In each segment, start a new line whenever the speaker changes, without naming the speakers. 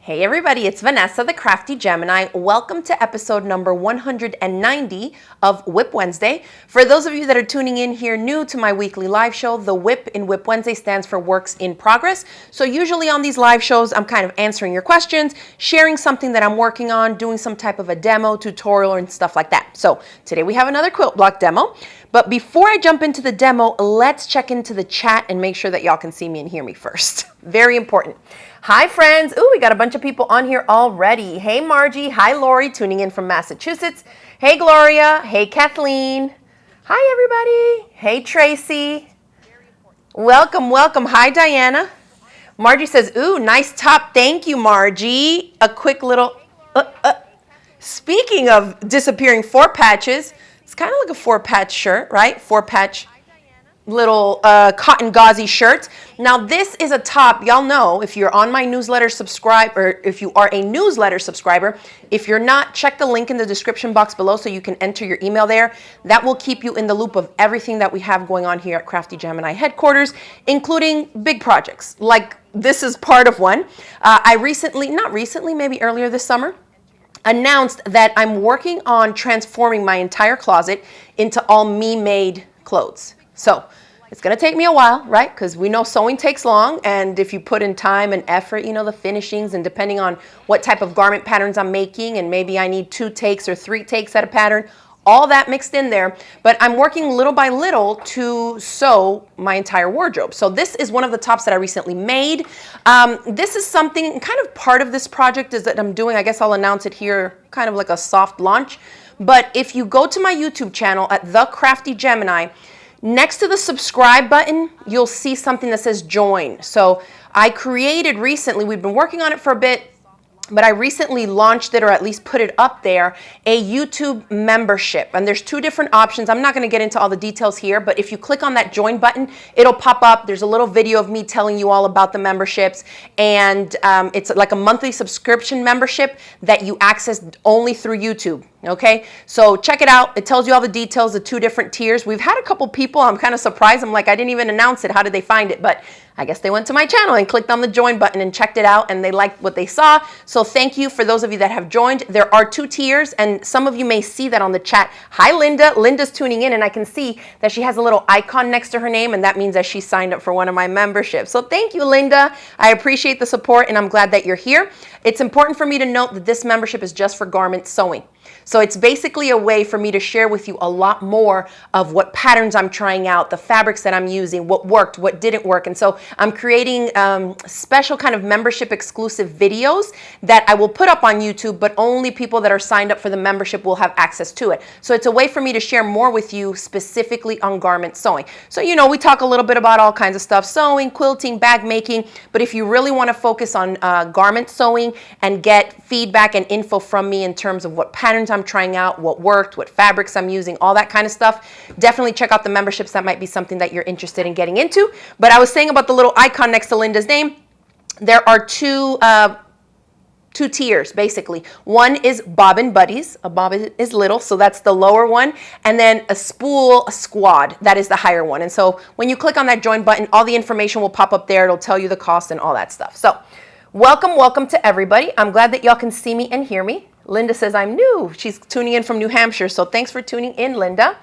Hey everybody, it's Vanessa, the Crafty Gemini. Welcome to episode number 190 of WIP Wednesday. For those of you that are tuning in here new to my weekly live show, the WIP in WIP Wednesday stands for Works in Progress. So usually on these live shows, I'm kind of answering your questions, sharing something that I'm working on, doing some type of a demo, tutorial, and stuff like that. So today we have another quilt block demo. But before I jump into the demo, let's check into the chat and make sure that y'all can see me and hear me first. Very important. Hi friends. Ooh, we got a bunch of people on here already. Hey Margie. Hi Lori, tuning in from Massachusetts. Hey Gloria. Hey Kathleen. Hi everybody. Hey Tracy. Welcome, welcome. Hi Diana. Margie says, ooh, nice top. Thank you, Margie. A quick little, speaking of disappearing four patches, it's kind of like a four patch shirt, right? Four patch little cotton gauzy shirt. Now this is a top. Y'all know if you're on my newsletter subscribe, or if you are a newsletter subscriber, if you're not, check the link in the description box below so you can enter your email there. That will keep you in the loop of everything that we have going on here at Crafty Gemini headquarters, including big projects. Like this is part of one. I recently, not recently, maybe earlier this summer, announced that I'm working on transforming my entire closet into all me-made clothes. So it's going to take me a while, right? Because we know sewing takes long. And if you put in time and effort, you know, the finishings, and depending on what type of garment patterns I'm making, and maybe I need 2 takes or 3 takes at a pattern, all that mixed in there. But I'm working little by little to sew my entire wardrobe. So this is one of the tops that I recently made. This is something, kind of part of this project is that I'm doing, I guess I'll announce it here, kind of like a soft launch. But if you go to my YouTube channel at The Crafty Gemini, next to the subscribe button, you'll see something that says join. So I created recently, we've been working on it for a bit, but I recently launched it, or at least put it up there, a YouTube membership. And there's 2 different options. I'm not going to get into all the details here, but if you click on that join button, it'll pop up. There's a little video of me telling you all about the memberships. And it's like a monthly subscription membership that you access only through YouTube. Okay, so check it out. It tells you all the details, the 2 different tiers. We've had a couple people, I'm kind of surprised. I'm like, I didn't even announce it. How did they find it? But I guess they went to my channel and clicked on the join button and checked it out, and they liked what they saw. So thank you for those of you that have joined. There are 2 tiers, and some of you may see that on the chat. Hi, Linda. Linda's tuning in, and I can see that she has a little icon next to her name, and that means that she signed up for one of my memberships. So thank you, Linda. I appreciate the support, and I'm glad that you're here. It's important for me to note that this membership is just for garment sewing. So it's basically a way for me to share with you a lot more of what patterns I'm trying out, the fabrics that I'm using, what worked, what didn't work. And so I'm creating special kind of membership exclusive videos that I will put up on YouTube, but only people that are signed up for the membership will have access to it. So it's a way for me to share more with you specifically on garment sewing. So, you know, we talk a little bit about all kinds of stuff, sewing, quilting, bag making, but if you really want to focus on garment sewing and get feedback and info from me in terms of what patterns I'm trying out, what worked, what fabrics I'm using, all that kind of stuff, definitely check out the memberships. That might be something that you're interested in getting into. But I was saying about the little icon next to Linda's name, there are two tiers basically. One is bobbin buddies. A bobbin is little, so that's the lower one, and then a spool, a squad, that is the higher one. And so when you click on that join button, all the information will pop up there. It'll tell you the cost and all that stuff. So welcome to everybody. I'm glad that y'all can see me and hear me. Linda says I'm new. She's tuning in from New Hampshire, so thanks for tuning in, Linda.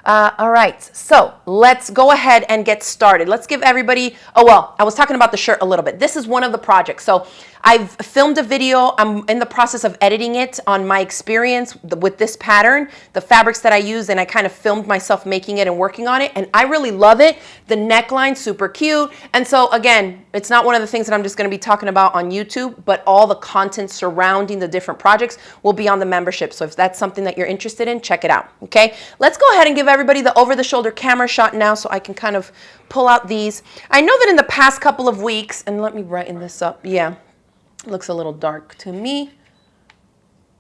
All right, so let's go ahead and get started. Let's give everybody, oh, well, I was talking about the shirt a little bit. This is one of the projects. So I've filmed a video. I'm in the process of editing it on my experience with this pattern, the fabrics that I use, and I kind of filmed myself making it and working on it, and I really love it. The neckline, super cute. And so again, it's not one of the things that I'm just going to be talking about on YouTube, but all the content surrounding the different projects will be on the membership. So if that's something that you're interested in, check it out. Okay, let's go ahead and give everybody the over-the-shoulder camera shot now so I can kind of pull out these. I know that in the past couple of weeks, and let me brighten this up. Yeah, it looks a little dark to me.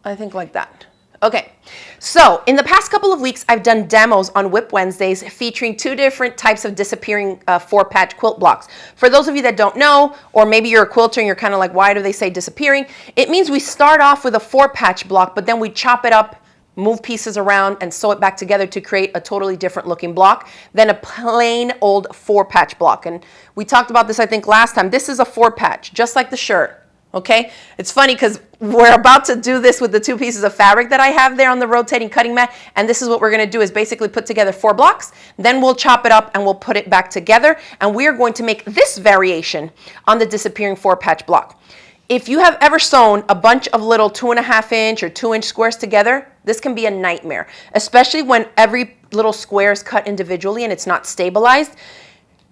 I think like that. Okay, so in the past couple of weeks, I've done demos on WIP Wednesdays featuring 2 different types of disappearing 4-patch quilt blocks. For those of you that don't know, or maybe you're a quilter and you're kind of like, why do they say disappearing? It means we start off with a 4-patch block, but then we chop it up, move pieces around, and sew it back together to create a totally different looking block than a plain old 4-patch block. And we talked about this, I think, last time. This is a 4-patch, just like the shirt. Okay, it's funny because we're about to do this with the 2 pieces of fabric that I have there on the rotating cutting mat, and this is what we're going to do is basically put together 4 blocks, then we'll chop it up and we'll put it back together, and we are going to make this variation on the disappearing 4-patch block. If you have ever sewn a bunch of little 2.5 inch or 2 inch squares together, this can be a nightmare, especially when every little square is cut individually and it's not stabilized.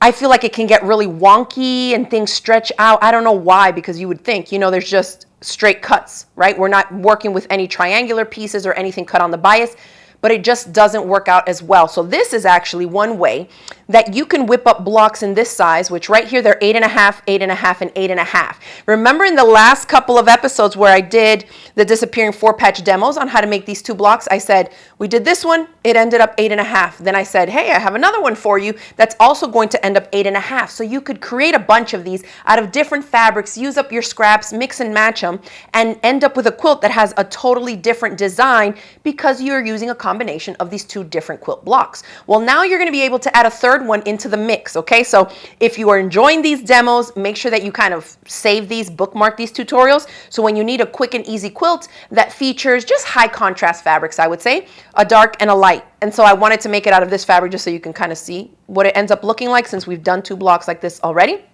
I feel like it can get really wonky and things stretch out. I don't know why, because you would think, you know, there's just straight cuts, right? We're not working with any triangular pieces or anything cut on the bias, but it just doesn't work out as well. So this is actually one way that you can whip up blocks in this size, which right here, they're 8.5, 8.5, and 8.5. Remember in the last couple of episodes where I did the disappearing 4-patch demos on how to make these 2 blocks, I said, we did this one, it ended up 8.5. Then I said, hey, I have another one for you that's also going to end up 8.5. So you could create a bunch of these out of different fabrics, use up your scraps, mix and match them, and end up with a quilt that has a totally different design because you're using a combination of these 2 different quilt blocks. Well, now you're going to be able to add a third one into the mix, okay? So if you are enjoying these demos, make sure that you kind of save these, bookmark these tutorials, so when you need a quick and easy quilt that features just high contrast fabrics, I would say, a dark and a light. And so I wanted to make it out of this fabric just so you can kind of see what it ends up looking like since we've done 2 blocks like this already.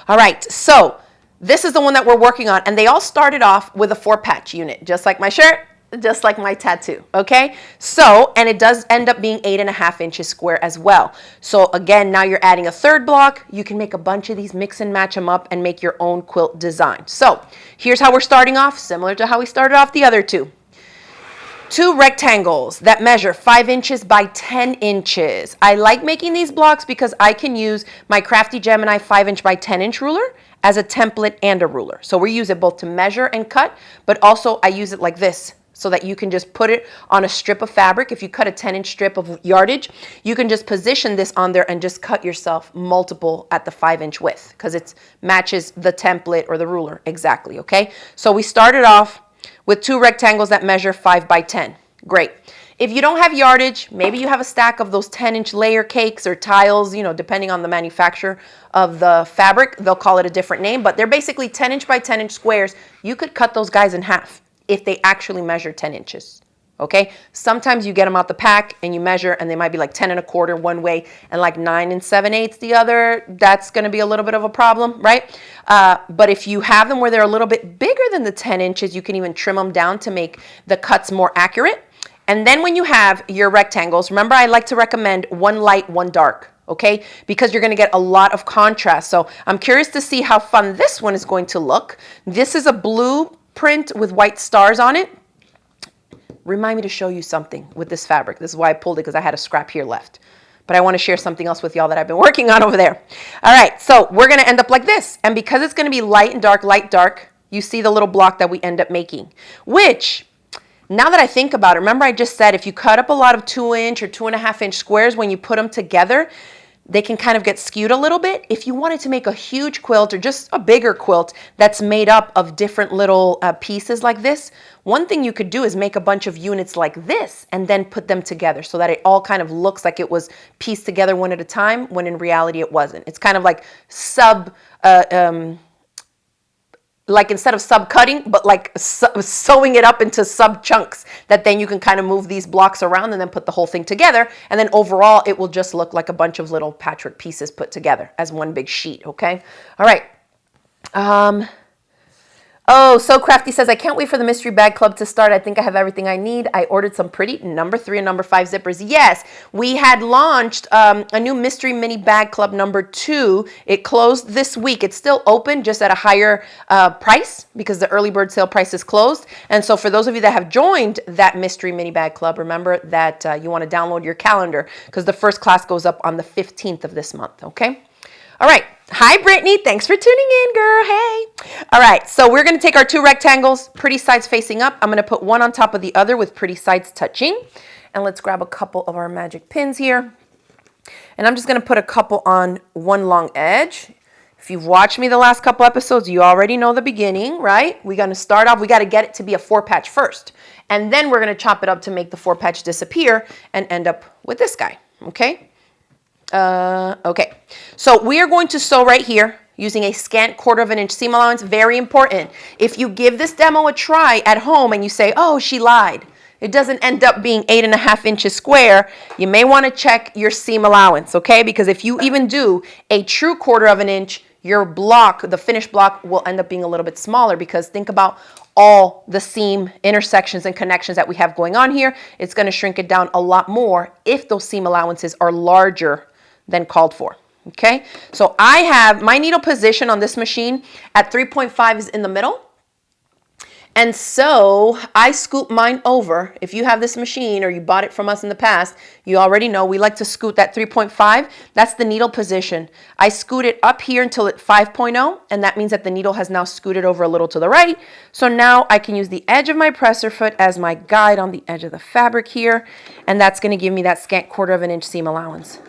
All right, so this is the one that we're working on, and they all started off with a 4-patch unit, just like my shirt, just like my tattoo, okay? So, and it does end up being 8.5 inches square as well. So again, now you're adding a third block. You can make a bunch of these, mix and match them up, and make your own quilt design. So here's how we're starting off, similar to how we started off the other 2. 2 rectangles that measure 5 inches by 10 inches. I like making these blocks because I can use my Crafty Gemini 5-inch by 10-inch ruler as a template and a ruler. So we use it both to measure and cut, but also I use it like this, so that you can just put it on a strip of fabric. If you cut a 10-inch strip of yardage, you can just position this on there and just cut yourself multiple at the 5-inch width because it matches the template or the ruler exactly, okay? So we started off with 2 rectangles that measure 5 by 10. Great. If you don't have yardage, maybe you have a stack of those 10-inch layer cakes or tiles, you know, depending on the manufacturer of the fabric, they'll call it a different name, but they're basically 10-inch by 10-inch squares. You could cut those guys in half if they actually measure 10 inches, okay? Sometimes you get them out the pack and you measure and they might be like 10.25 one way and like 9 7/8 the other. That's gonna be a little bit of a problem, right? But if you have them where they're a little bit bigger than the 10 inches, you can even trim them down to make the cuts more accurate. And then when you have your rectangles, remember I like to recommend 1 light, 1 dark, okay? Because you're gonna get a lot of contrast. So I'm curious to see how fun this one is going to look. This is a blue print with white stars on it. Remind me to show you something with this fabric. This is why I pulled it, because I had a scrap here left. But I want to share something else with y'all that I've been working on over there. All right, so we're going to end up like this. And because it's going to be light and dark, light, dark, you see the little block that we end up making, which, now that I think about it, remember I just said if you cut up a lot of 2-inch or 2.5-inch squares, when you put them together, they can kind of get skewed a little bit. If you wanted to make a huge quilt or just a bigger quilt that's made up of different little pieces like this, one thing you could do is make a bunch of units like this and then put them together so that it all kind of looks like it was pieced together one at a time, when in reality it wasn't. It's kind of like like instead of sub-cutting, but like sewing it up into sub-chunks that then you can kind of move these blocks around and then put the whole thing together. And then overall, it will just look like a bunch of little patchwork pieces put together as one big sheet, okay? All right. Oh, So Crafty says, I can't wait for the mystery bag club to start. I think I have everything I need. I ordered some pretty number 3 and number 5 zippers. Yes, we had launched a new mystery mini bag club number 2. It closed this week. It's still open, just at a higher price because the early bird sale price is closed. And so for those of you that have joined that mystery mini bag club, remember that you want to download your calendar because the first class goes up on the 15th of this month, okay? All right. Hi, Brittany. Thanks for tuning in, girl. Hey. All right. So we're going to take our 2 rectangles, pretty sides facing up. I'm going to put one on top of the other with pretty sides touching. And let's grab a couple of our magic pins here. And I'm just going to put a couple on one long edge. If you've watched me the last couple episodes, you already know the beginning, right? We're going to start off. We got to get it to be a 4-patch first. And then we're going to chop it up to make the 4-patch disappear and end up with this guy. Okay. Okay, so we are going to sew right here using a scant 1/4 inch seam allowance. Very important. If you give this demo a try at home and you say, oh, she lied, it doesn't end up being 8.5 inches square, you may want to check your seam allowance, okay? Because if you even do a true 1/4 inch, your block, the finished block, will end up being a little bit smaller, because think about all the seam intersections and connections that we have going on here. It's going to shrink it down a lot more if those seam allowances are larger than called for. Okay, so I have my needle position on this machine at 3.5 is in the middle. And so I scoop mine over. If you have this machine or you bought it from us in the past, you already know we like to scoot that 3.5. That's the needle position. I scoot it up here until it's 5.0, and that means that the needle has now scooted over a little to the right. So now I can use the edge of my presser foot as my guide on the edge of the fabric here, and that's going to give me that scant 1/4 inch seam allowance.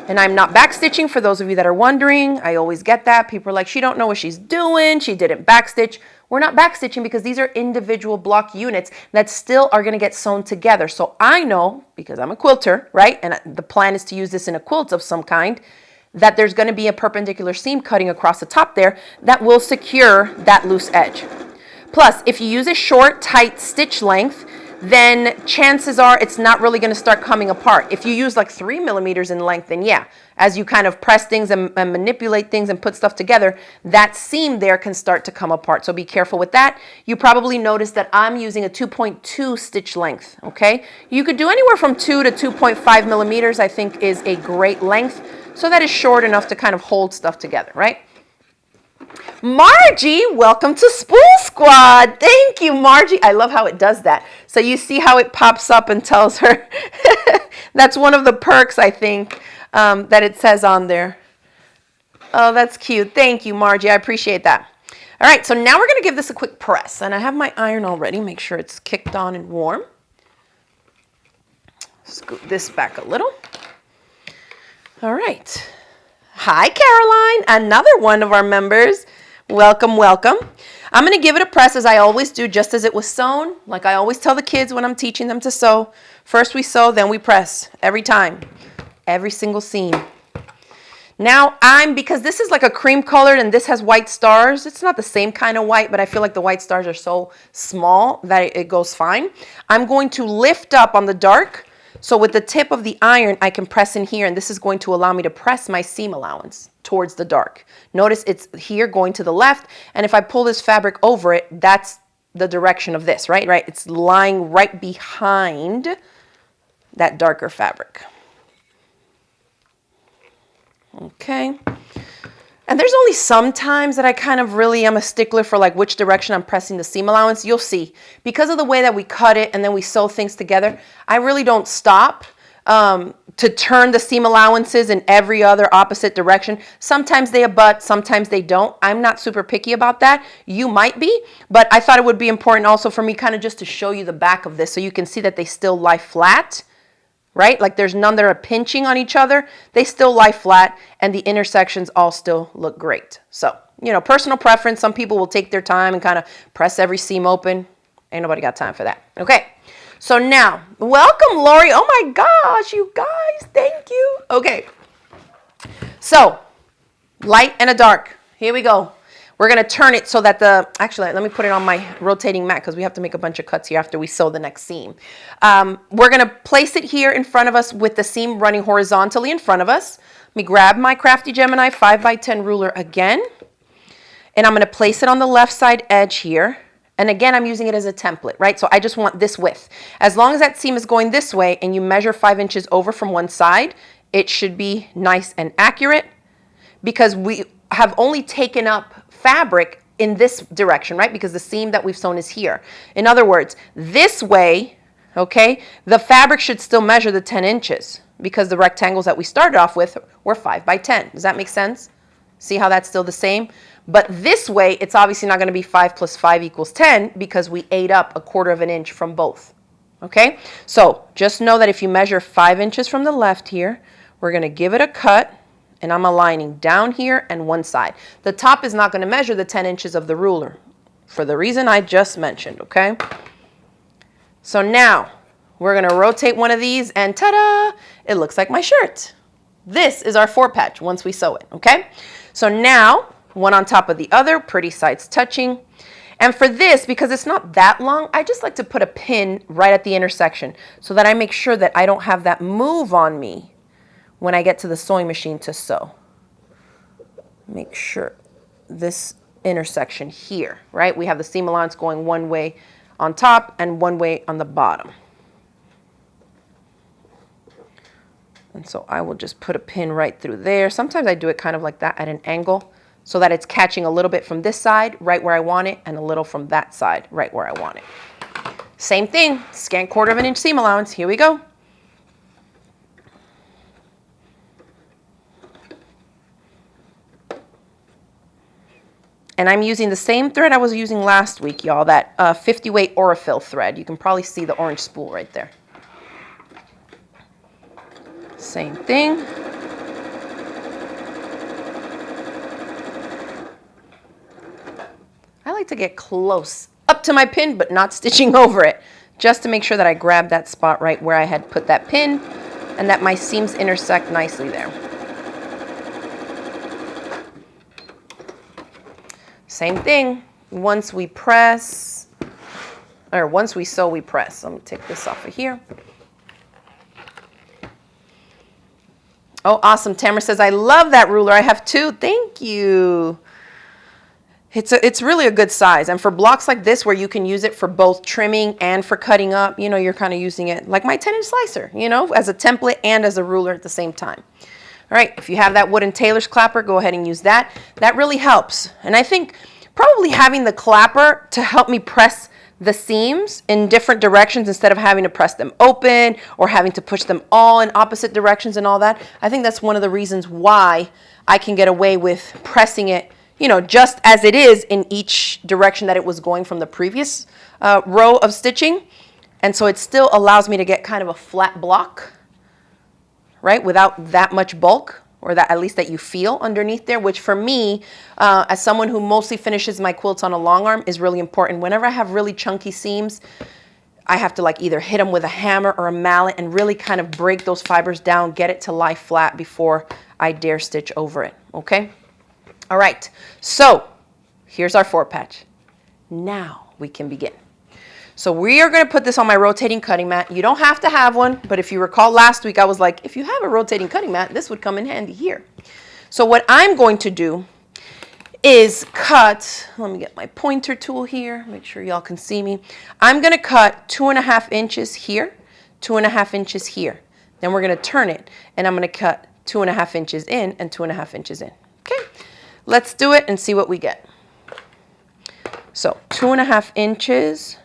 And I'm not backstitching, for those of you that are wondering. I always get that. People are like, she don't know what she's doing. She didn't backstitch. We're not backstitching because these are individual block units that still are going to get sewn together. So I know, because I'm a quilter, right? And the plan is to use this in a quilt of some kind, that there's going to be a perpendicular seam cutting across the top there that will secure that loose edge. Plus, if you use a short, tight stitch length, then chances are it's not really going to start coming apart. If you use like 3 millimeters in length, then yeah, as you kind of press things and manipulate things and put stuff together, that seam there can start to come apart. So be careful with that. You probably noticed that I'm using a 2.2 stitch length, okay? You could do anywhere from 2 to 2.5 millimeters, I think is a great length. So that is short enough to kind of hold stuff together, right? Margie, welcome to Spool Squad. Thank you, Margie. I love how it does that. So you see how it pops up and tells her. That's one of the perks, I think, that it says on there. Oh, that's cute. Thank you, Margie. I appreciate that. All right, so now we're going to give this a quick press. And I have my iron already. Make sure it's kicked on and warm. Scoot this back a little. All right. Hi, Caroline, another one of our members. Welcome, welcome. I'm going to give it a press as I always do, just as it was sewn. Like I always tell the kids when I'm teaching them to sew. First we sew, then we press. Every time. Every single seam. Now because this is like a cream colored and this has white stars. It's not the same kind of white, but I feel like the white stars are so small that it goes fine. I'm going to lift up on the dark. So with the tip of the iron, I can press in here, and this is going to allow me to press my seam allowance towards the dark. Notice it's here going to the left, and if I pull this fabric over it, that's the direction of this, right? It's lying right behind that darker fabric. Okay. And there's only some times that I kind of really am a stickler for like which direction I'm pressing the seam allowance. You'll see. Because of the way that we cut it and then we sew things together, I really don't stop to turn the seam allowances in every other opposite direction. Sometimes they abut, sometimes they don't. I'm not super picky about that. You might be, but I thought it would be important also for me kind of just to show you the back of this so you can see that they still lie flat. Right? Like there's none that are pinching on each other. They still lie flat and the intersections all still look great. So, you know, personal preference. Some people will take their time and kind of press every seam open. Ain't nobody got time for that. Okay. So now, welcome, Lori. Oh my gosh, you guys. Thank you. Okay. So, light and a dark. Here we go. We're going to turn it so that actually, let me put it on my rotating mat because we have to make a bunch of cuts here after we sew the next seam. We're going to place it here in front of us with the seam running horizontally in front of us. Let me grab my Crafty Gemini 5x10 ruler again. And I'm going to place it on the left side edge here. And again, I'm using it as a template, right? So I just want this width. As long as that seam is going this way and you measure 5 inches over from one side, it should be nice and accurate because we have only taken up fabric in this direction, right? Because the seam that we've sewn is here. In other words, this way, okay, the fabric should still measure the 10 inches because the rectangles that we started off with were 5x10. Does that make sense? See how that's still the same? But this way, it's obviously not going to be 5 plus 5 equals 10 because we ate up a 1/4 inch from both. Okay? So just know that if you measure 5 inches from the left here, we're going to give it a cut. And I'm aligning down here and one side. The top is not going to measure the 10 inches of the ruler for the reason I just mentioned, okay? So now we're going to rotate one of these and ta-da, it looks like my shirt. This is our 4 patch once we sew it, okay? So now, one on top of the other, pretty sides touching. And for this, because it's not that long, I just like to put a pin right at the intersection so that I make sure that I don't have that move on me when I get to the sewing machine to sew. Make sure this intersection here, right? We have the seam allowance going one way on top and one way on the bottom. And so I will just put a pin right through there. Sometimes I do it kind of like that at an angle so that it's catching a little bit from this side, right where I want it, and a little from that side, right where I want it. Same thing, scant 1/4 inch seam allowance. Here we go. And I'm using the same thread I was using last week, y'all, that 50 weight Aurifil thread. You can probably see the orange spool right there. Same thing. I like to get close up to my pin, but not stitching over it, just to make sure that I grab that spot right where I had put that pin and that my seams intersect nicely there. Same thing, once we press, or once we sew, we press. I'm gonna take this off of here. Oh, awesome. Tamara says, I love that ruler. I have two. Thank you. It's really a good size. And for blocks like this, where you can use it for both trimming and for cutting up, you know, you're kind of using it like my 10-inch slicer, you know, as a template and as a ruler at the same time. All right, if you have that wooden tailor's clapper, go ahead and use that. That really helps. And I think probably having the clapper to help me press the seams in different directions instead of having to press them open or having to push them all in opposite directions and all that. I think that's one of the reasons why I can get away with pressing it, you know, just as it is in each direction that it was going from the previous row of stitching. And so it still allows me to get kind of a flat block, right, without that much bulk, or that at least that you feel underneath there, which for me, as someone who mostly finishes my quilts on a long arm, is really important. Whenever I have really chunky seams, I have to like either hit them with a hammer or a mallet and really kind of break those fibers down, get it to lie flat before I dare stitch over it, okay? All right, so here's our 4-patch. Now we can begin. So we are going to put this on my rotating cutting mat. You don't have to have one, but if you recall last week, I was like, if you have a rotating cutting mat, this would come in handy here. So what I'm going to do is cut, let me get my pointer tool here, make sure y'all can see me. I'm going to cut 2.5 inches here, 2.5 inches here. Then we're going to turn it, and I'm going to cut 2.5 inches in and 2.5 inches in. Okay, let's do it and see what we get. So 2.5 inches.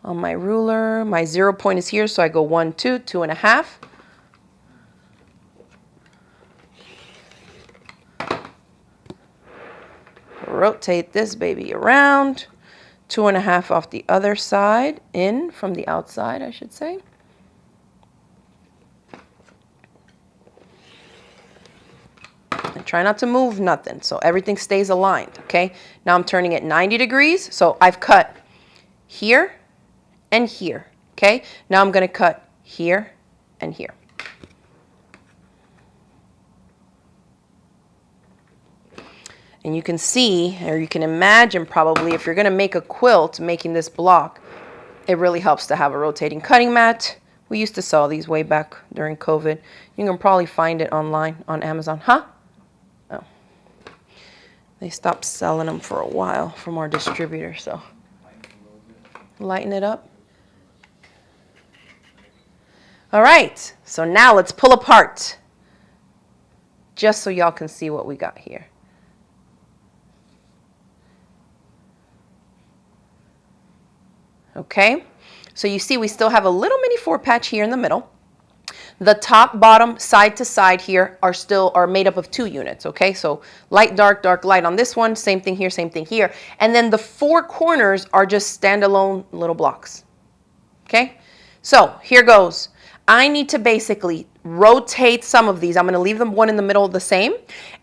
On my ruler, my 0 point is here, so I go 1, 2, 2.5. Rotate this baby around. 2.5 off the other side, in from the outside, I should say. And try not to move nothing, so everything stays aligned, okay? Now I'm turning it 90 degrees, so I've cut here and here, okay? Now I'm going to cut here and here. And you can see, or you can imagine probably, if you're going to make a quilt making this block, it really helps to have a rotating cutting mat. We used to sell these way back during COVID. You can probably find it online on Amazon. Huh? Oh. They stopped selling them for a while from our distributor, so. Lighten it up. All right, so now let's pull apart, just so y'all can see what we got here. Okay, so you see we still have a little mini 4-patch here in the middle. The top, bottom, side to side here are made up of 2 units, okay? So light, dark, dark, light on this one, same thing here, same thing here. And then the 4 corners are just standalone little blocks, okay? So here goes. I need to basically rotate some of these. I'm going to leave them one in the middle the same,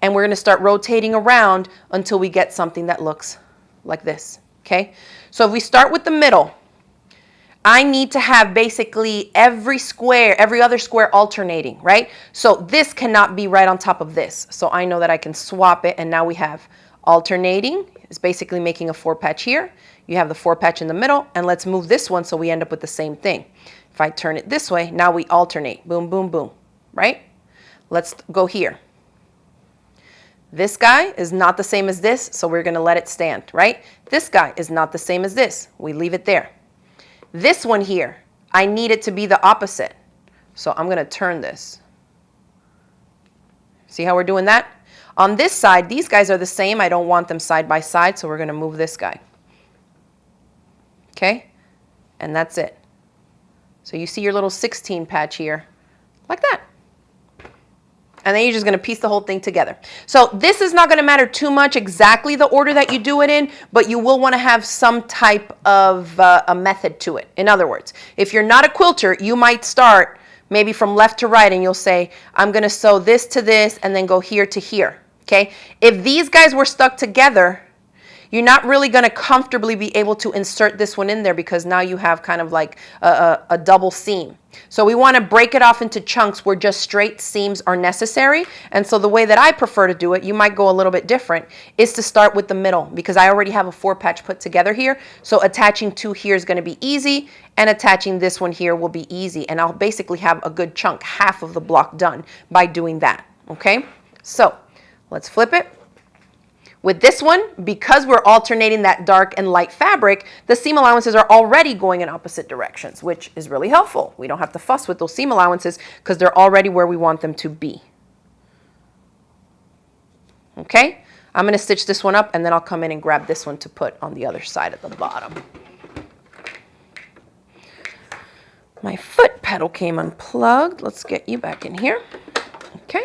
and we're going to start rotating around until we get something that looks like this, okay? So if we start with the middle, I need to have basically every other square alternating, right? So this cannot be right on top of this. So I know that I can swap it, and now we have alternating. It's basically making a 4-patch here. You have the 4-patch in the middle, and let's move this one so we end up with the same thing. If I turn it this way, now we alternate. Boom, boom, boom, right? Let's go here. This guy is not the same as this, so we're going to let it stand, right? This guy is not the same as this. We leave it there. This one here, I need it to be the opposite. So I'm going to turn this. See how we're doing that? On this side, these guys are the same. I don't want them side by side, so we're going to move this guy. Okay? And that's it. So you see your little 16 patch here, like that. And then you're just going to piece the whole thing together. So this is not going to matter too much exactly the order that you do it in, but you will want to have some type of a method to it. In other words, if you're not a quilter, you might start maybe from left to right, and you'll say, I'm going to sew this to this and then go here to here. Okay? If these guys were stuck together, you're not really going to comfortably be able to insert this one in there, because now you have kind of like a double seam. So we want to break it off into chunks where just straight seams are necessary. And so the way that I prefer to do it, you might go a little bit different, is to start with the middle, because I already have a 4-patch put together here. So attaching 2 here is going to be easy, and attaching this one here will be easy. And I'll basically have a good chunk, half of the block done by doing that. Okay, so let's flip it. With this one, because we're alternating that dark and light fabric, the seam allowances are already going in opposite directions, which is really helpful. We don't have to fuss with those seam allowances because they're already where we want them to be. Okay, I'm going to stitch this one up, and then I'll come in and grab this one to put on the other side at the bottom. My foot pedal came unplugged. Let's get you back in here. Okay.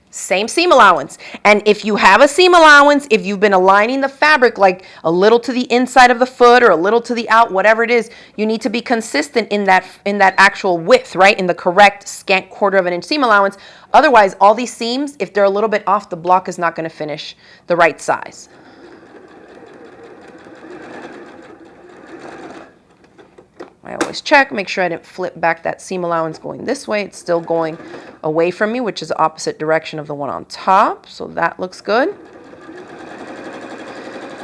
Same seam allowance. And if you have a seam allowance, if you've been aligning the fabric like a little to the inside of the foot or a little to the out, whatever it is, you need to be consistent in that actual width, right? In the correct scant 1/4 inch seam allowance. Otherwise, all these seams, if they're a little bit off, the block is not going to finish the right size. I always check, make sure I didn't flip back that seam allowance going this way. It's still going away from me, which is the opposite direction of the one on top. So that looks good.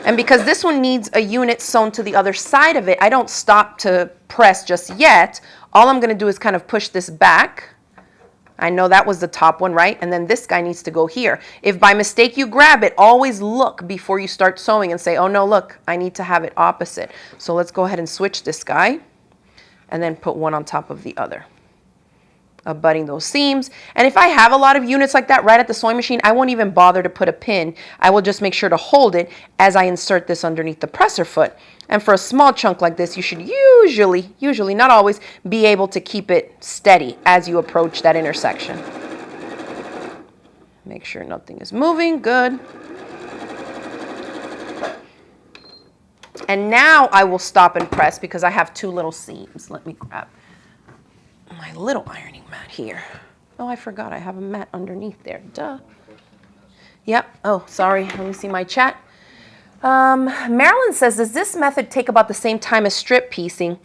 And because this one needs a unit sewn to the other side of it, I don't stop to press just yet. All I'm going to do is kind of push this back. I know that was the top one, right? And then this guy needs to go here. If by mistake you grab it, always look before you start sewing and say, oh no, look, I need to have it opposite. So let's go ahead and switch this guy, and then put one on top of the other, abutting those seams. And if I have a lot of units like that right at the sewing machine, I won't even bother to put a pin. I will just make sure to hold it as I insert this underneath the presser foot. And for a small chunk like this, you should usually, not always, be able to keep it steady as you approach that intersection. Make sure nothing is moving. Good. And now I will stop and press because I have 2 little seams. Let me grab my little ironing mat here. Oh, I forgot I have a mat underneath there. Duh. Yep. Oh, sorry. Let me see my chat. Marilyn says, does this method take about the same time as strip piecing?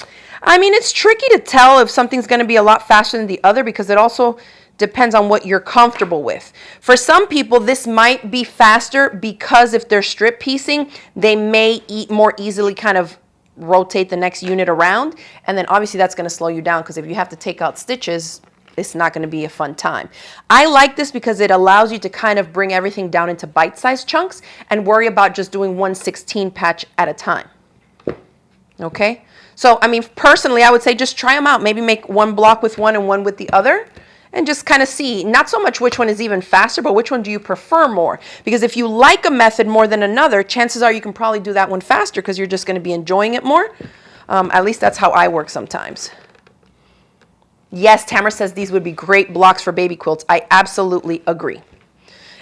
I mean, it's tricky to tell if something's going to be a lot faster than the other, because it also depends on what you're comfortable with. For some people, this might be faster because if they're strip piecing, they may more easily kind of rotate the next unit around. And then obviously that's going to slow you down, because if you have to take out stitches, it's not going to be a fun time. I like this because it allows you to kind of bring everything down into bite-sized chunks and worry about just doing 1/16 patch at a time. Okay? So, I mean, personally, I would say just try them out. Maybe make one block with one and one with the other, and just kind of see, not so much which one is even faster, but which one do you prefer more? Because if you like a method more than another, chances are you can probably do that one faster because you're just going to be enjoying it more. At least that's how I work sometimes. Yes, Tamara says these would be great blocks for baby quilts. I absolutely agree.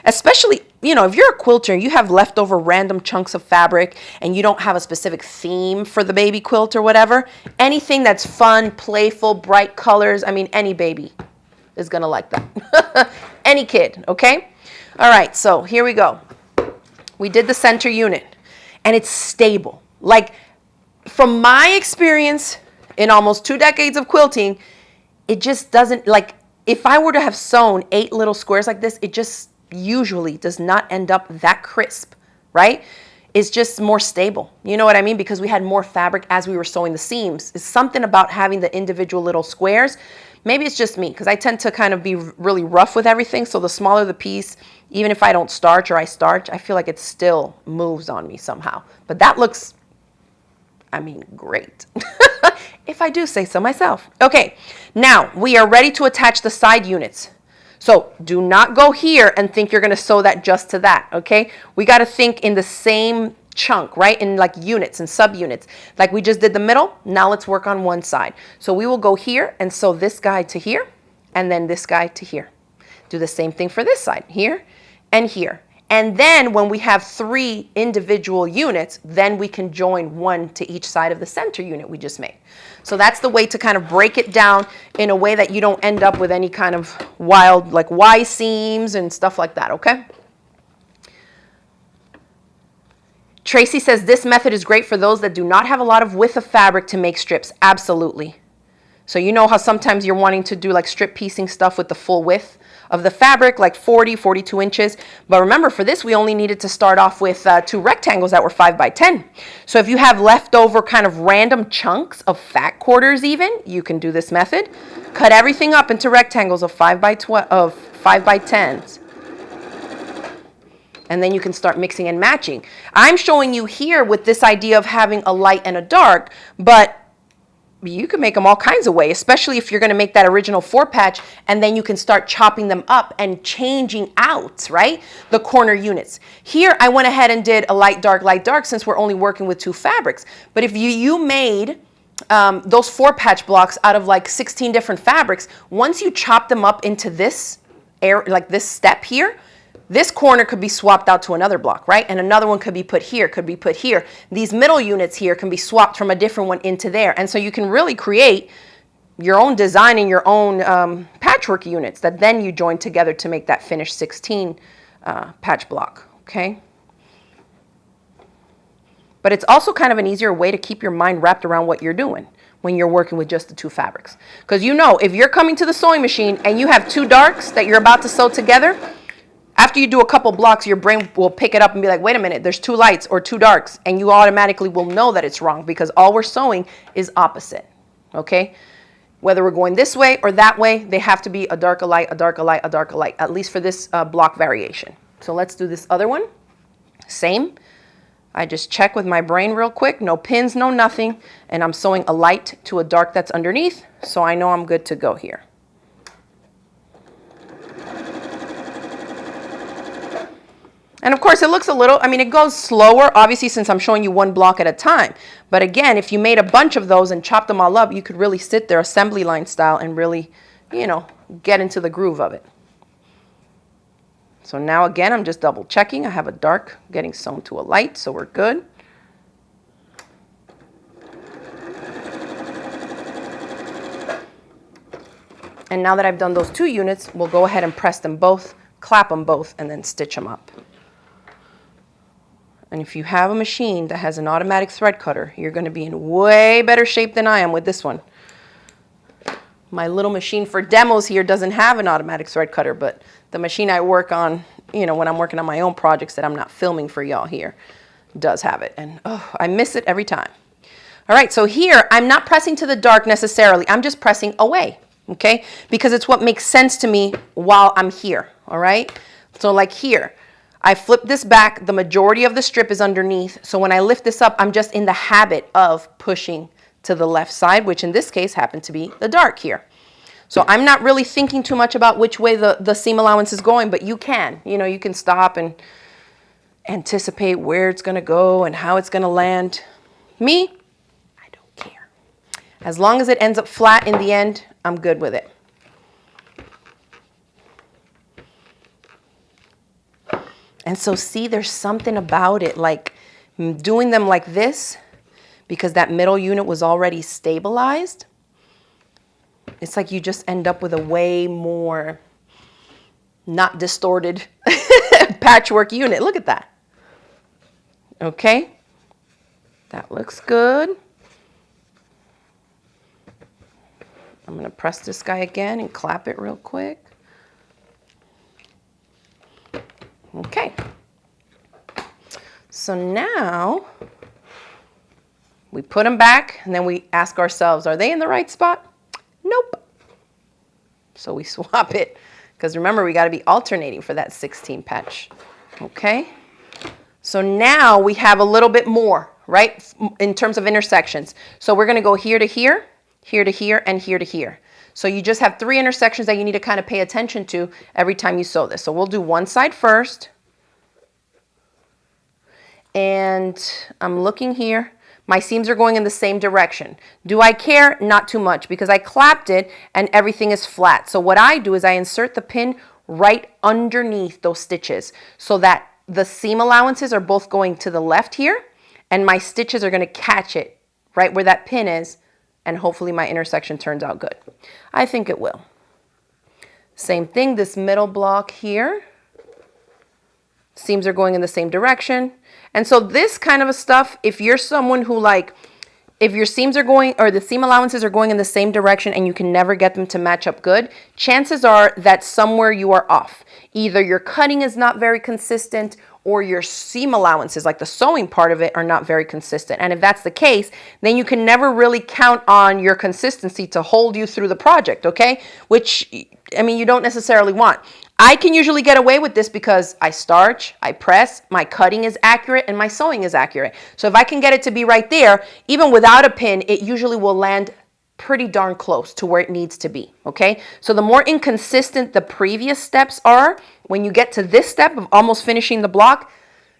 Especially, you know, if you're a quilter and you have leftover random chunks of fabric and you don't have a specific theme for the baby quilt or whatever, anything that's fun, playful, bright colors, I mean, any baby is going to like that. Any kid, okay? All right, so here we go. We did the center unit, and it's stable. Like, from my experience, in almost 2 decades of quilting, it just doesn't, like, if I were to have sewn 8 little squares like this, it just usually does not end up that crisp, right? It's just more stable. You know what I mean? Because we had more fabric as we were sewing the seams. It's something about having the individual little squares. Maybe it's just me, because I tend to kind of be really rough with everything. So the smaller the piece, even if I don't starch or I starch, I feel like it still moves on me somehow. But that looks, I mean, great. If I do say so myself. Okay, now we are ready to attach the side units. So do not go here and think you're going to sew that just to that, okay? We got to think in the same chunk, right? In like units and subunits. Like we just did the middle, now let's work on one side. So we will go here and sew this guy to here, and then this guy to here. Do the same thing for this side, here and here. And then when we have 3 individual units, then we can join one to each side of the center unit we just made. So that's the way to kind of break it down in a way that you don't end up with any kind of wild like Y seams and stuff like that, okay? Tracy says this method is great for those that do not have a lot of width of fabric to make strips. Absolutely. So you know how sometimes you're wanting to do like strip piecing stuff with the full width of the fabric, like 40, 42 inches. But remember, for this, we only needed to start off with 2 rectangles that were 5 by 10. So if you have leftover kind of random chunks of fat quarters even, you can do this method. Cut everything up into rectangles of 5 by 10s. And then you can start mixing and matching. I'm showing you here with this idea of having a light and a dark, but you can make them all kinds of ways, especially if you're going to make that original 4-patch, and then you can start chopping them up and changing out, right, the corner units. Here, I went ahead and did a light, dark, since we're only working with 2 fabrics. But if you made those 4-patch blocks out of like 16 different fabrics, once you chop them up into this area, like this step here, this corner could be swapped out to another block, right? And another one could be put here, could be put here. These middle units here can be swapped from a different one into there. And so you can really create your own design and your own patchwork units that then you join together to make that finished 16 patch block, okay? But it's also kind of an easier way to keep your mind wrapped around what you're doing when you're working with just the 2 fabrics. Because you know, if you're coming to the sewing machine and you have 2 darks that you're about to sew together, after you do a couple blocks, your brain will pick it up and be like, wait a minute, there's 2 lights or 2 darks, and you automatically will know that it's wrong because all we're sewing is opposite, okay? Whether we're going this way or that way, they have to be a darker light, a darker light, a darker light, at least for this block variation. So let's do this other one. Same. I just check with my brain real quick, no pins, no nothing, and I'm sewing a light to a dark that's underneath, so I know I'm good to go here. And of course, it looks a little, I mean, it goes slower, obviously, since I'm showing you 1 block at a time. But again, if you made a bunch of those and chopped them all up, you could really sit there assembly line style and really, you know, get into the groove of it. So now again, I'm just double checking. I have a dark getting sewn to a light, so we're good. And now that I've done those 2 units, we'll go ahead and press them both, clap them both, and then stitch them up. And if you have a machine that has an automatic thread cutter, you're going to be in way better shape than I am with this one. My little machine for demos here doesn't have an automatic thread cutter, but the machine I work on, you know, when I'm working on my own projects that I'm not filming for y'all here, does have it. And oh, I miss it every time. All right, so here I'm not pressing to the dark necessarily. I'm just pressing away, okay? Because it's what makes sense to me while I'm here, all right? So like here, I flip this back, the majority of the strip is underneath, so when I lift this up, I'm just in the habit of pushing to the left side, which in this case happened to be the dark here. So I'm not really thinking too much about which way the seam allowance is going, but you can. You know, you can stop and anticipate where it's going to go and how it's going to land. Me, I don't care. As long as it ends up flat in the end, I'm good with it. And so see, there's something about it, like doing them like this, because that middle unit was already stabilized. It's like you just end up with a way more not distorted patchwork unit. Look at that. Okay, that looks good. I'm going to press this guy again and clap it real quick. Okay. So now we put them back and then we ask ourselves, are they in the right spot? Nope. So we swap it because remember, we got to be alternating for that 16 patch. Okay. So now we have a little bit more, right, in terms of intersections. So we're going to go here to here, here to here, and here to here. So you just have 3 intersections that you need to kind of pay attention to every time you sew this. So we'll do one side first. And I'm looking here. My seams are going in the same direction. Do I care? Not too much because I clapped it and everything is flat. So what I do is I insert the pin right underneath those stitches so that the seam allowances are both going to the left here and my stitches are going to catch it right where that pin is, and hopefully my intersection turns out good. I think it will. Same thing, this middle block here. Seams are going in the same direction. And so this kind of a stuff, if you're someone who if your seams are going, or the seam allowances are going in the same direction and you can never get them to match up good, chances are that somewhere you are off. Either your cutting is not very consistent or your seam allowances, like the sewing part of it, are not very consistent. And if that's the case, then you can never really count on your consistency to hold you through the project, okay? Which, I mean, you don't necessarily want. I can usually get away with this because I starch, I press, my cutting is accurate, and my sewing is accurate. So if I can get it to be right there, even without a pin, it usually will land pretty darn close to where it needs to be, okay? So the more inconsistent the previous steps are, when you get to this step of almost finishing the block,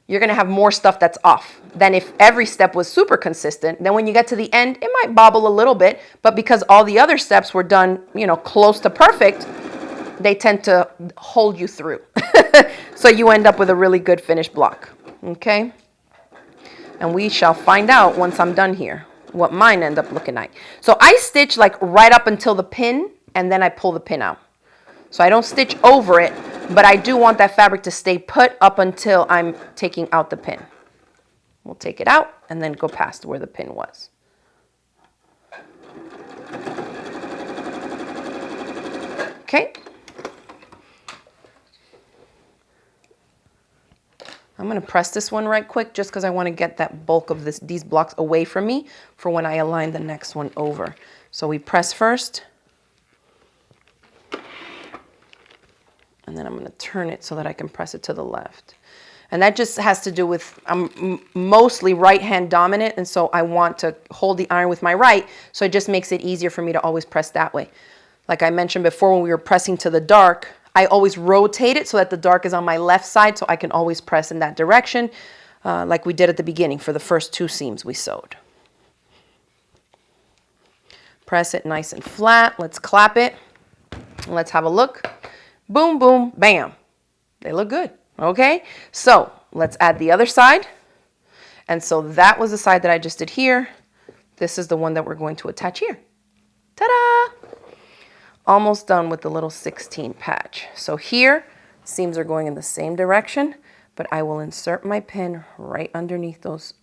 you're gonna have more stuff that's off than if every step was super consistent. Then when you get to the end, it might bobble a little bit, but because all the other steps were done, you know, close to perfect, they tend to hold you through. So you end up with a really good finished block, okay? And we shall find out once I'm done here what mine end up looking like. So I stitch like right up until the pin and then I pull the pin out. So I don't stitch over it, but I do want that fabric to stay put up until I'm taking out the pin. We'll take it out and then go past where the pin was. Okay. I'm going to press this one right quick just because I want to get that bulk of these blocks away from me for when I align the next one over. So we press first. And then I'm going to turn it so that I can press it to the left. And that just has to do with, I'm mostly right hand dominant, and so I want to hold the iron with my right, so it just makes it easier for me to always press that way. Like I mentioned before when we were pressing to the dark, I always rotate it so that the dark is on my left side so I can always press in that direction, like we did at the beginning for the first 2 seams we sewed. Press it nice and flat. Let's clap it. Let's have a look. Boom, boom, bam. They look good, okay? So let's add the other side. And so that was the side that I just did here. This is the one that we're going to attach here. Ta-da! Almost done with the little 16 patch. So here, seams are going in the same direction, but I will insert my pin right underneath those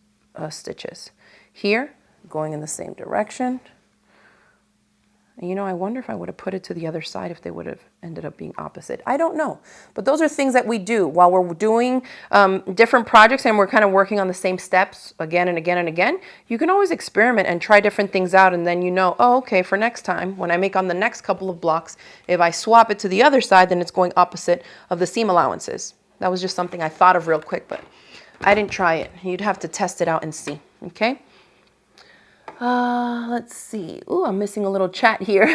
stitches. Here, going in the same direction. And you know, I wonder if I would have put it to the other side if they would have ended up being opposite. I don't know. But those are things that we do while we're doing different projects and we're kind of working on the same steps again and again and again. You can always experiment and try different things out, and then you know, oh, okay, for next time, when I make on the next couple of blocks, if I swap it to the other side, then it's going opposite of the seam allowances. That was just something I thought of real quick, but I didn't try it. You'd have to test it out and see, okay? Let's see. Ooh, I'm missing a little chat here.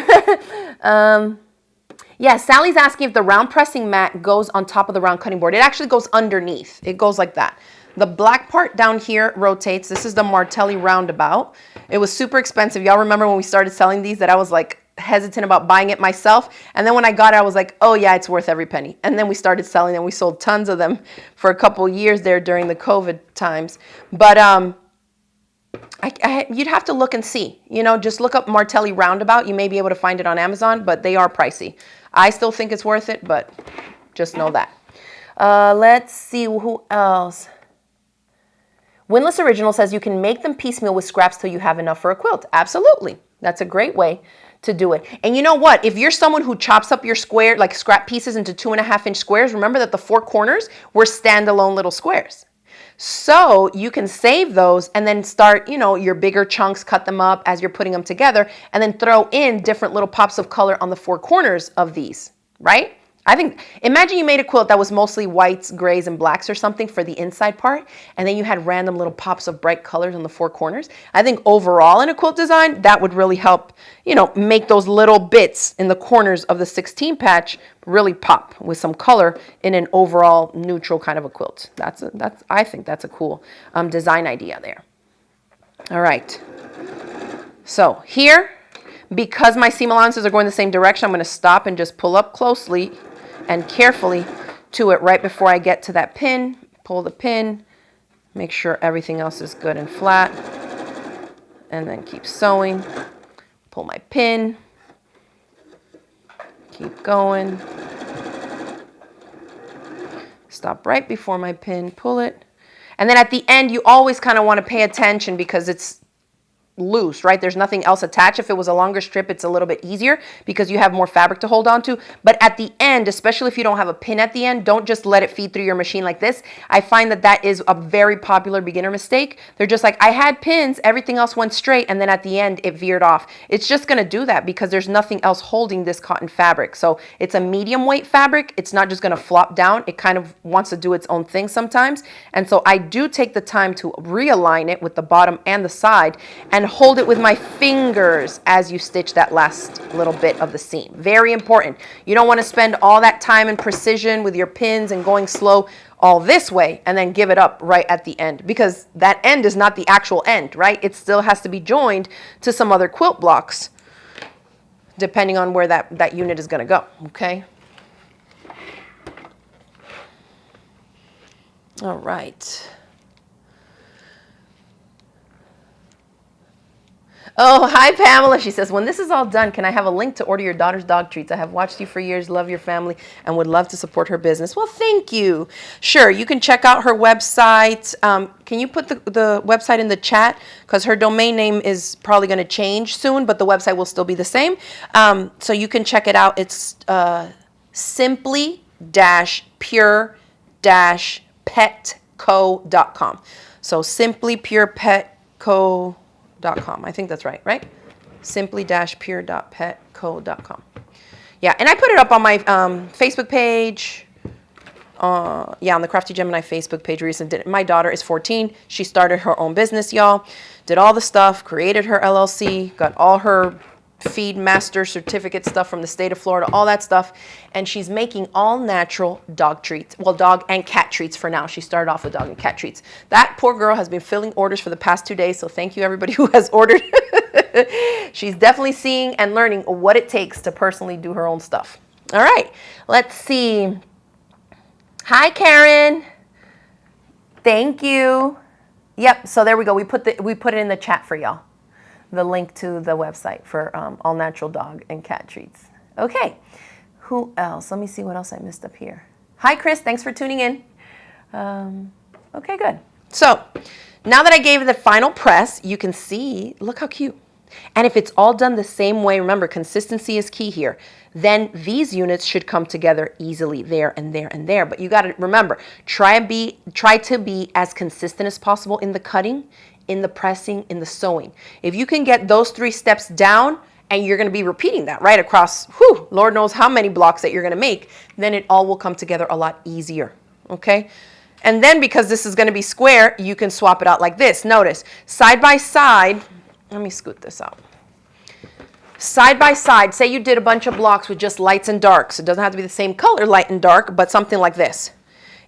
Yeah, Sally's asking if the round pressing mat goes on top of the round cutting board. It actually goes underneath. It goes like that. The black part down here rotates. This is the Martelli roundabout. It was super expensive. Y'all remember when we started selling these that I was like hesitant about buying it myself. And then when I got it, I was like, oh yeah, it's worth every penny. And then we started selling them. We sold tons of them for a couple years there during the COVID times. But you'd have to look and see, you know, just look up Martelli roundabout. You may be able to find it on Amazon, but they are pricey. I still think it's worth it, but just know that. Let's see who else. Windless Original says you can make them piecemeal with scraps till you have enough for a quilt. Absolutely. That's a great way to do it. And you know what? If you're someone who chops up your square, like scrap pieces into 2.5-inch squares, remember that the 4 corners were standalone little squares. So you can save those and then start, you know, your bigger chunks, cut them up as you're putting them together, and then throw in different little pops of color on the 4 corners of these, right? I think, imagine you made a quilt that was mostly whites, grays, and blacks or something for the inside part, and then you had random little pops of bright colors on the 4 corners. I think overall in a quilt design, that would really help, you know, make those little bits in the corners of the 16 patch really pop with some color in an overall neutral kind of a quilt. I think that's a cool design idea there. All right. So here, because my seam allowances are going the same direction, I'm going to stop and just pull up closely and carefully to it right before I get to that pin. Pull the pin, make sure everything else is good and flat, and then keep sewing. Pull my pin, keep going. Stop right before my pin, pull it. And then at the end, you always kind of want to pay attention because it's loose, right? There's nothing else attached. If it was a longer strip, it's a little bit easier because you have more fabric to hold on to. But at the end, especially if you don't have a pin at the end, don't just let it feed through your machine like this. I find that that is a very popular beginner mistake. They're just like, I had pins, everything else went straight, and then at the end, it veered off. It's just going to do that because there's nothing else holding this cotton fabric. So it's a medium weight fabric. It's not just going to flop down. It kind of wants to do its own thing sometimes. And so I do take the time to realign it with the bottom and the side and hold it with my fingers as you stitch that last little bit of the seam. Very important. You don't want to spend all that time and precision with your pins and going slow all this way and then give it up right at the end, because that end is not the actual end, right? It still has to be joined to some other quilt blocks depending on where that unit is going to go, okay? All right. Oh, hi, Pamela. She says, when this is all done, can I have a link to order your daughter's dog treats? I have watched you for years, love your family, and would love to support her business. Well, thank you. Sure, you can check out her website. Can you put the website in the chat? Because her domain name is probably going to change soon, but the website will still be the same. So you can check it out. It's simply-pure-petco.com. So simplypurepetco.com. I think that's right? Simply-pure.petco.com. Yeah, and I put it up on my Facebook page. On the Crafty Gemini Facebook page recently. My daughter is 14. She started her own business, y'all. Did all the stuff, created her LLC, got all her feed master certificate stuff from the state of Florida, all that stuff. And she's making all natural dog treats. Well, dog and cat treats for now. She started off with dog and cat treats. That poor girl has been filling orders for the past 2 days. So thank you everybody who has ordered. She's definitely seeing and learning what it takes to personally do her own stuff. All right, let's see. Hi, Karen. Thank you. Yep, so there we go. We put it in the chat for y'all. The link to the website for all natural dog and cat treats. Okay, who else? Let me see what else I missed up here. Hi, Chris. Thanks for tuning in. Okay, good. So now that I gave it the final press, you can see, look how cute. And if it's all done the same way, remember, consistency is key here, then these units should come together easily there and there and there. But you got to remember, try to be as consistent as possible in the cutting, in the pressing, in the sewing. If you can get those 3 steps down, and you're going to be repeating that right across, Lord knows how many blocks that you're going to make, then it all will come together a lot easier, okay? And then because this is going to be square, you can swap it out like this. Notice, side by side, let me scoot this out. Side by side, say you did a bunch of blocks with just lights and darks. It doesn't have to be the same color, light and dark, but something like this.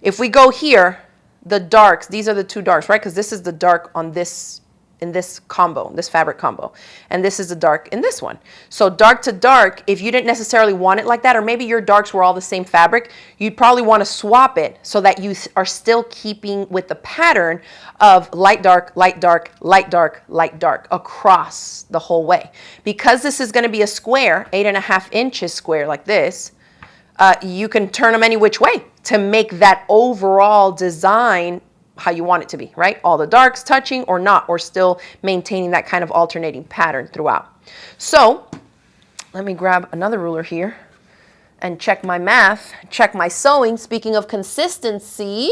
If we go here, the darks, these are the 2 darks, right? Because this is the dark on this, in this combo, this fabric combo. And this is the dark in this one. So dark to dark, if you didn't necessarily want it like that, or maybe your darks were all the same fabric, you'd probably want to swap it so that you are still keeping with the pattern of light, dark, light, dark, light, dark, light, dark across the whole way. Because this is going to be a square, 8.5 inches square like this, you can turn them any which way to make that overall design how you want it to be, right? All the darks touching or not, or still maintaining that kind of alternating pattern throughout. So let me grab another ruler here and check my math, check my sewing, speaking of consistency,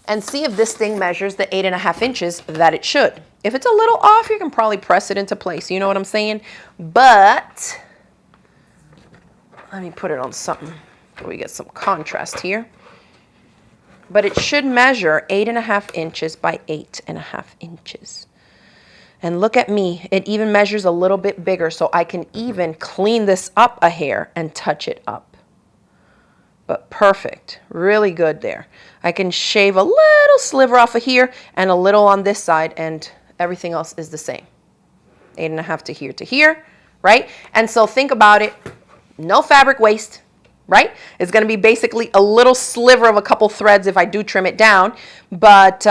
and see if this thing measures the 8.5 inches that it should. If it's a little off, you can probably press it into place. You know what I'm saying? But let me put it on something so we get some contrast here. But it should measure 8.5 inches by 8.5 inches. And look at me, it even measures a little bit bigger, so I can even clean this up a hair and touch it up. But perfect, really good there. I can shave a little sliver off of here and a little on this side, and everything else is the same. 8.5 to here, right? And so think about it, no fabric waste, right? It's gonna be basically a little sliver of a couple threads if I do trim it down, but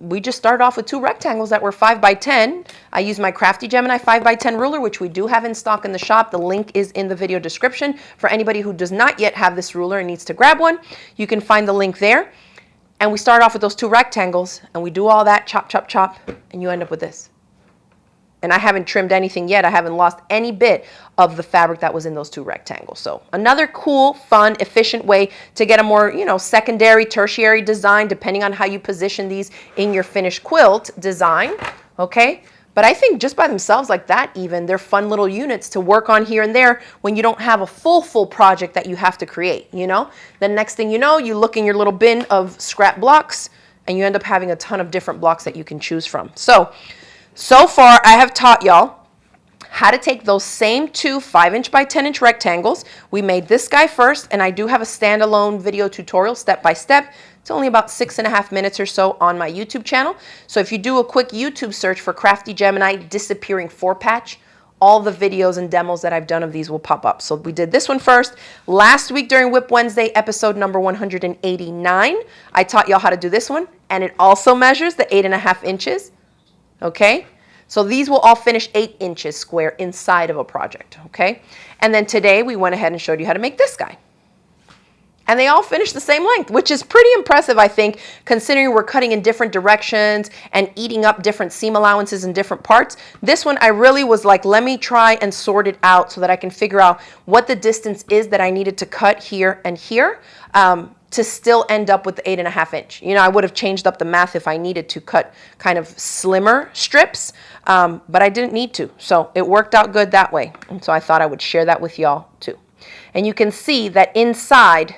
we just started off with 2 rectangles that were 5 by 10. I used my Crafty Gemini 5 by 10 ruler, which we do have in stock in the shop. The link is in the video description. For anybody who does not yet have this ruler and needs to grab one, you can find the link there. And we start off with those 2 rectangles, and we do all that, chop, chop, chop, and you end up with this. And I haven't trimmed anything yet. I haven't lost any bit of the fabric that was in those 2 rectangles. So another cool, fun, efficient way to get a more, secondary, tertiary design, depending on how you position these in your finished quilt design, okay? But I think just by themselves like that even, they're fun little units to work on here and there when you don't have a full project that you have to create, Then next thing you know, you look in your little bin of scrap blocks and you end up having a ton of different blocks that you can choose from. So far, I have taught y'all how to take those same 2 5-inch by 10-inch rectangles. We made this guy first, and I do have a standalone video tutorial step-by-step. It's only about 6.5 minutes or so on my YouTube channel. So if you do a quick YouTube search for Crafty Gemini Disappearing 4-Patch, all the videos and demos that I've done of these will pop up. So we did this one first. Last week during WIP Wednesday, episode number 189, I taught y'all how to do this one, and it also measures the 8.5 inches. Okay, so these will all finish 8 inches square inside of a project, okay? And then today we went ahead and showed you how to make this guy. And they all finish the same length, which is pretty impressive, I think, considering we're cutting in different directions and eating up different seam allowances in different parts. This one, I really was like, let me try and sort it out so that I can figure out what the distance is that I needed to cut here and here. To still end up with the 8.5 inch. I would have changed up the math if I needed to cut kind of slimmer strips, but I didn't need to. So it worked out good that way. And so I thought I would share that with y'all too. And you can see that inside,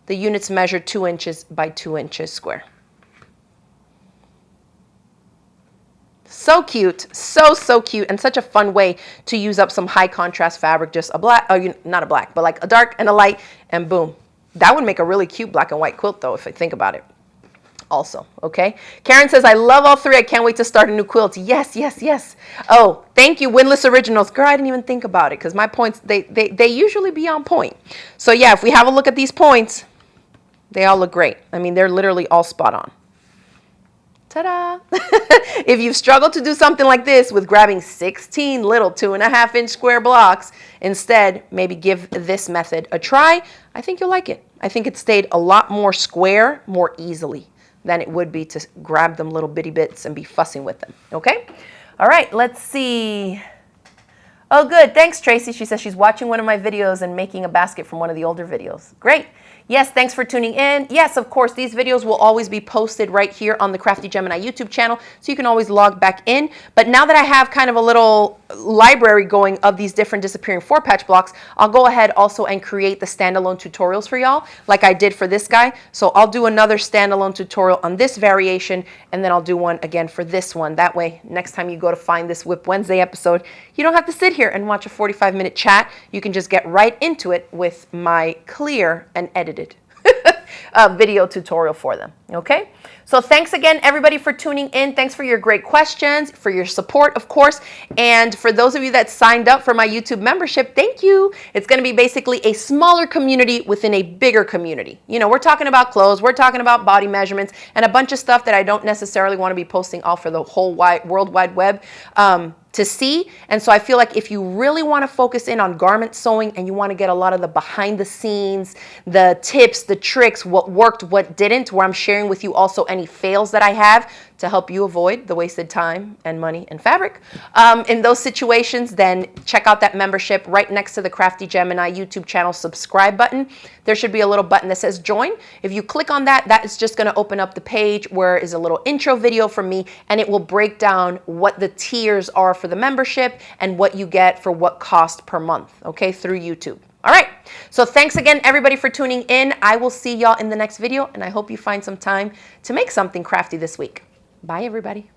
the units measure 2 inches by 2 inches square. So cute, so cute, and such a fun way to use up some high contrast fabric, just a black, not a black, but like a dark and a light, and boom. That would make a really cute black and white quilt though, if I think about it. Also, okay? Karen says, I love all 3. I can't wait to start a new quilt. Yes, yes, yes. Oh, thank you, Windless Originals. Girl, I didn't even think about it because my points, they usually be on point. So yeah, if we have a look at these points, they all look great. I mean, they're literally all spot on. Ta-da! If you've struggled to do something like this with grabbing 16 little 2.5 inch square blocks, instead, maybe give this method a try. I think you'll like it. I think it stayed a lot more square, more easily than it would be to grab them little bitty bits and be fussing with them, okay? All right, let's see. Oh, good. Thanks, Tracy. She says she's watching one of my videos and making a basket from one of the older videos. Great. Yes, thanks for tuning in. Yes, of course, these videos will always be posted right here on the Crafty Gemini YouTube channel, so you can always log back in. But now that I have kind of a little library going of these different disappearing 4-patch blocks, I'll go ahead also and create the standalone tutorials for y'all, like I did for this guy. So I'll do another standalone tutorial on this variation, and then I'll do one again for this one. That way, next time you go to find this WIP Wednesday episode, you don't have to sit here and watch a 45-minute chat. You can just get right into it with my clear and edited video tutorial for them. Okay, so thanks again everybody for tuning in. Thanks for your great questions, for your support, of course, and for those of you that signed up for my YouTube membership, thank you. It's going to be basically a smaller community within a bigger community. We're talking about clothes, we're talking about body measurements, and a bunch of stuff that I don't necessarily want to be posting all for the whole World Wide Web. to see. And so I feel like if you really want to focus in on garment sewing and you want to get a lot of the behind the scenes, the tips, the tricks, what worked, what didn't, where I'm sharing with you also any fails that I have to help you avoid the wasted time and money and fabric. In those situations, then check out that membership right next to the Crafty Gemini YouTube channel subscribe button. There should be a little button that says join. If you click on that, that is just going to open up the page where is a little intro video from me, and it will break down what the tiers are for the membership and what you get for what cost per month, okay, through YouTube. All right, so thanks again, everybody, for tuning in. I will see y'all in the next video, and I hope you find some time to make something crafty this week. Bye, everybody.